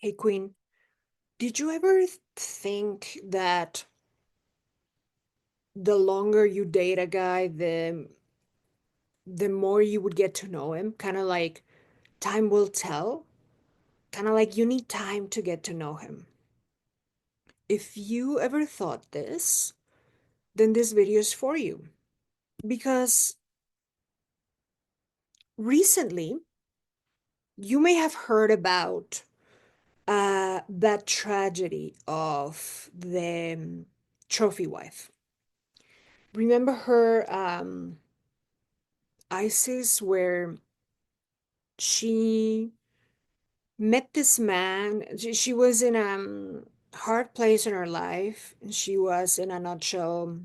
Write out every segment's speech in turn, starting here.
Hey, Queen, did you ever think that the longer you date a guy, the more you would get to know him? Kind of like time will tell. Kind of like you need time to get to know him. If you ever thought this, then this video is for you. Because recently, you may have heard about that tragedy of the trophy wife. Remember her, ISIS, where she met this man. She was in a hard place in her life. She was, in a nutshell,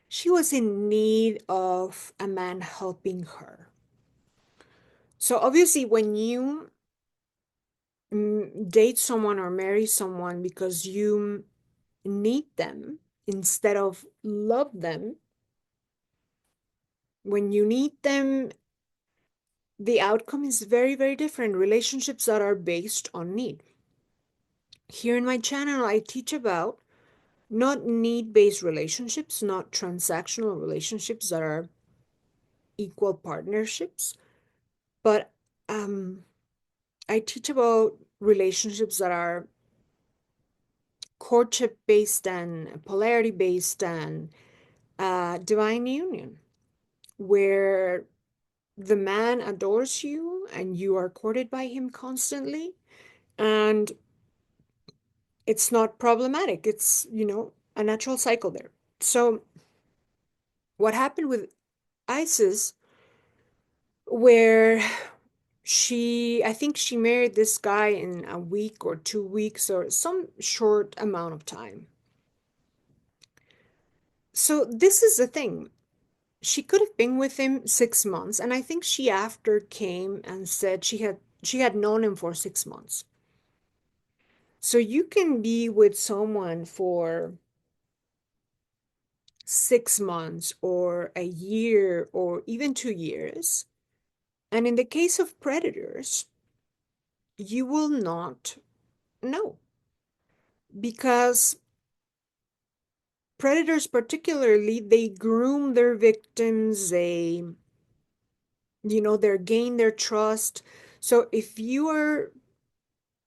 she was in need of a man helping her. So obviously, when you date someone or marry someone because you need them instead of love them, when you need them, the outcome is very, very different. Relationships that are based on need. Here in my channel, I teach about not need-based relationships, not transactional relationships that are equal partnerships, but um, I teach about relationships that are courtship-based and polarity-based and divine union, where the man adores you and you are courted by him constantly, and it's not problematic. It's, a natural cycle there. So what happened with Isis, where I think she married this guy in a week or 2 weeks or some short amount of time. So this is the thing. She could have been with him 6 months, and I think she after came and said she had known him for 6 months. So you can be with someone for 6 months or a year or even 2 years. And in the case of predators, you will not know, because predators particularly, they groom their victims, they gain their trust. So if you are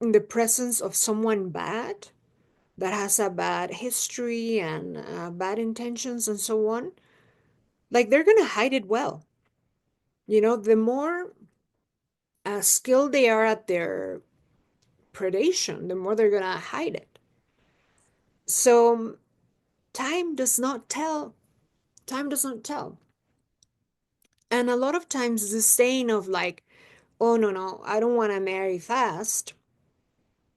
in the presence of someone bad that has a bad history and bad intentions and so on, like, they're gonna hide it well. The more skilled they are at their predation, the more they're gonna hide it. So time does not tell. Time does not tell. And a lot of times the saying of like, oh, no, no, I don't want to marry fast,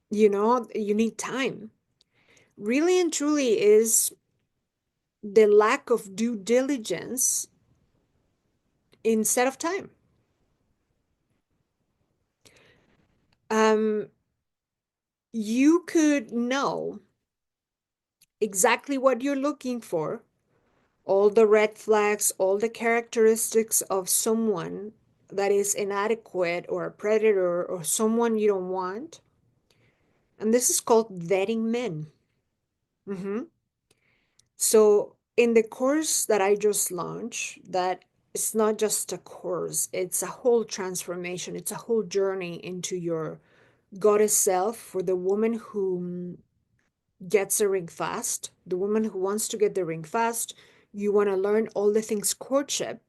you need time, really and truly is the lack of due diligence instead of time. Um, you could know exactly what you're looking for, all the red flags, all the characteristics of someone that is inadequate or a predator or someone you don't want. And this is called vetting men. Mm-hmm. So in the course that I just launched, that it's not just a course, it's a whole transformation. It's a whole journey into your goddess self for the woman who gets the ring fast, the woman who wants to get the ring fast. You want to learn all the things courtship.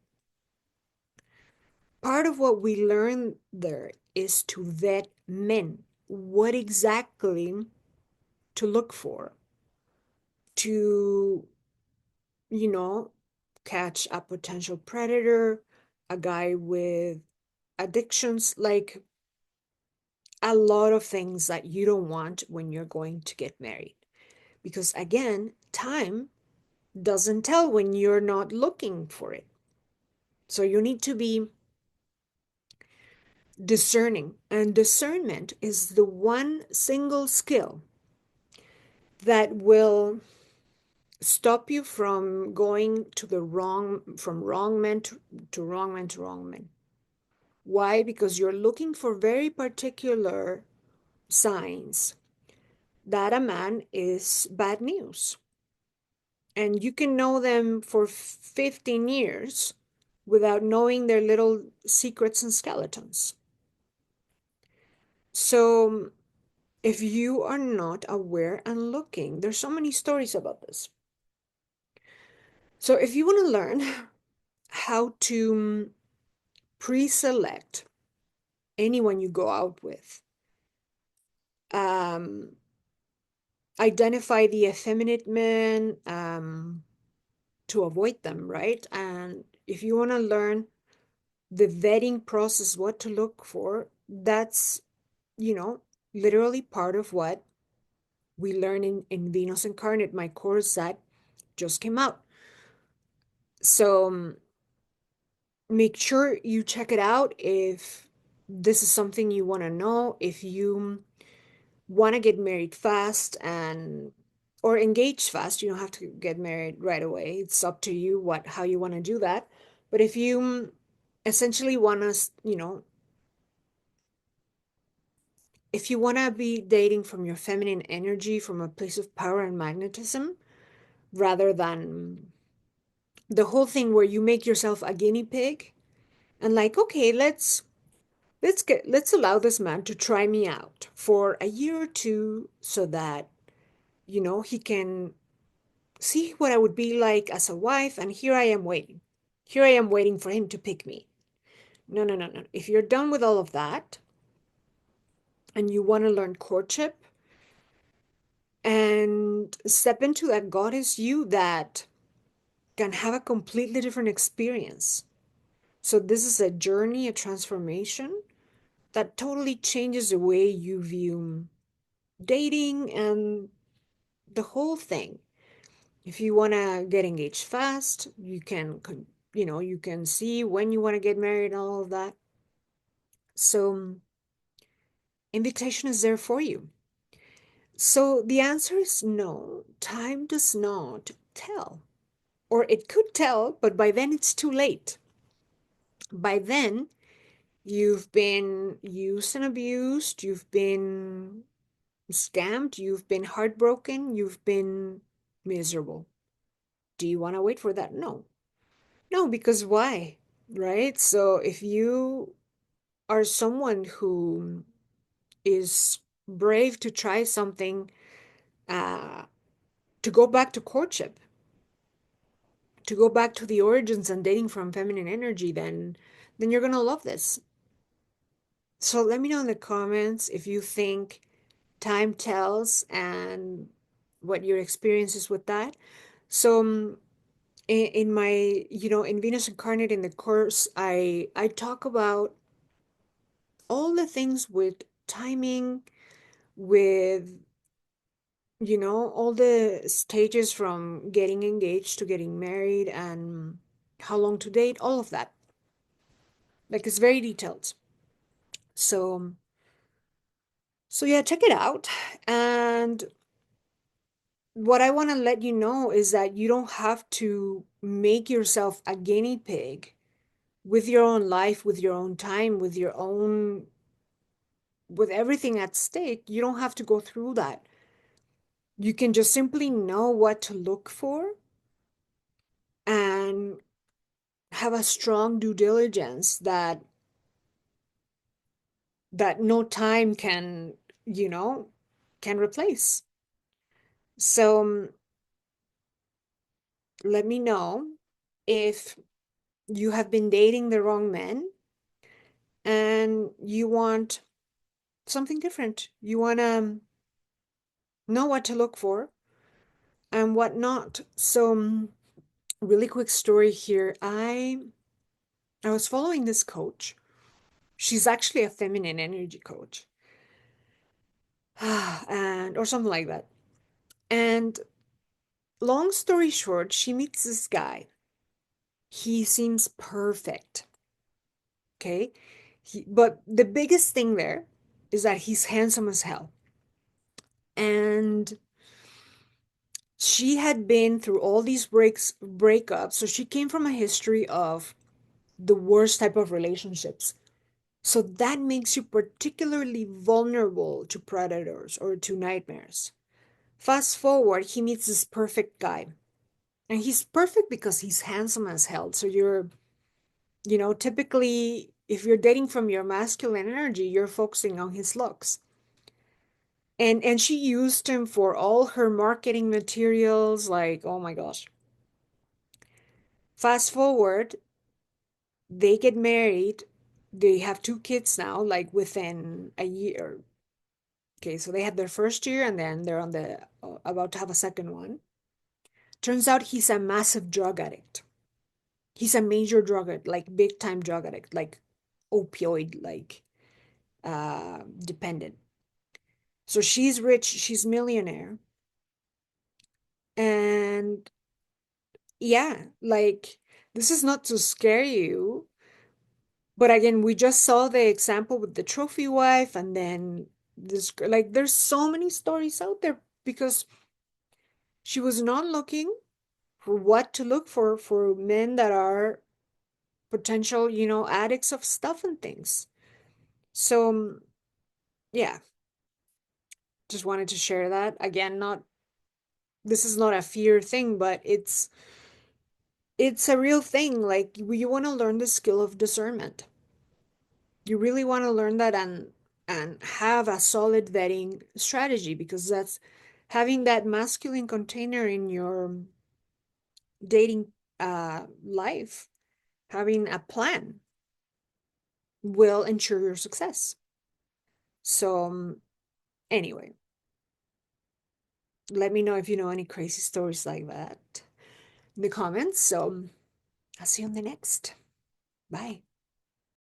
Part of what we learn there is to vet men, what exactly to look for, to you know, catch a potential predator, a guy with addictions, like a lot of things that you don't want when you're going to get married. Because again, time doesn't tell when you're not looking for it. So you need to be discerning. And discernment is the one single skill that will stop you from going to the wrong, from wrong men to wrong men to wrong men. Why? Because you're looking for very particular signs that a man is bad news. And you can know them for 15 years without knowing their little secrets and skeletons. So if you are not aware and looking, there's so many stories about this. So if you want to learn how to pre-select anyone you go out with, um, identify the effeminate men, to avoid them, right? And if you want to learn the vetting process, what to look for, that's, you know, literally part of what we learn in Venus Incarnate, my course that just came out. So make sure you check it out if this is something you want to know. If you want to get married fast and or engage fast, you don't have to get married right away. It's up to you how you want to do that. But if you essentially want to, if you want to be dating from your feminine energy, from a place of power and magnetism, rather than the whole thing where you make yourself a guinea pig and like, okay, let's allow this man to try me out for a year or two so that, he can see what I would be like as a wife, and here I am waiting. Here I am waiting for him to pick me. No, no, no, no. If you're done with all of that and you want to learn courtship and step into that goddess you that can have a completely different experience. So this is a journey, a transformation that totally changes the way you view dating and the whole thing. If you want to get engaged fast, you can see when you want to get married and all of that. So invitation is there for you. So the answer is no. Time does not tell. Or it could tell, but by then it's too late. By then, you've been used and abused, you've been scammed, you've been heartbroken, you've been miserable. Do you want to wait for that? No. No, because why? Right? So if you are someone who is brave to try something, uh, to go back to courtship, to go back to the origins and dating from feminine energy, then you're gonna love this. So let me know in the comments if you think time tells and what your experience is with that. So in my, in Venus Incarnate in the course, I talk about all the things with timing, with, all the stages from getting engaged to getting married and how long to date, all of that. Like it's very detailed. So yeah, check it out. And what I want to let you know is that you don't have to make yourself a guinea pig with your own life, with your own time, with everything at stake. You don't have to go through that. You can just simply know what to look for and have a strong due diligence that no time you know, can replace. So let me know if you have been dating the wrong men and you want something different. You want to know what to look for and what not. So, really quick story here. I was following this coach. She's actually a feminine energy coach, and or something like that. And long story short, she meets this guy. He seems perfect. Okay, but the biggest thing there is that he's handsome as hell. And she had been through all these breakups, so she came from a history of the worst type of relationships So that makes you particularly vulnerable to predators or to nightmares. Fast forward, he meets this perfect guy. And he's perfect because he's handsome as hell. So typically, if you're dating from your masculine energy, you're focusing on his looks. And she used him for all her marketing materials, like, oh my gosh. Fast forward, they get married. They have two kids now, like within a year. Okay, so they had their first year and then they're on the about to have a second one. Turns out he's a massive drug addict. He's a major drug addict, like big time drug addict, like opioid like dependent. So she's rich, she's millionaire. And yeah, like this is not to scare you, but again, we just saw the example with the trophy wife and then this like there's so many stories out there because she was not looking for what to look for men that are potential, addicts of stuff and things. So, yeah, just wanted to share that. Again, not this is not a fear thing, but it's a real thing. Like you want to learn the skill of discernment. You really want to learn that and have a solid vetting strategy because that's having that masculine container in your dating life, having a plan will ensure your success. So, anyway, let me know if you know any crazy stories like that in the comments. So, I'll see you on the next. Bye.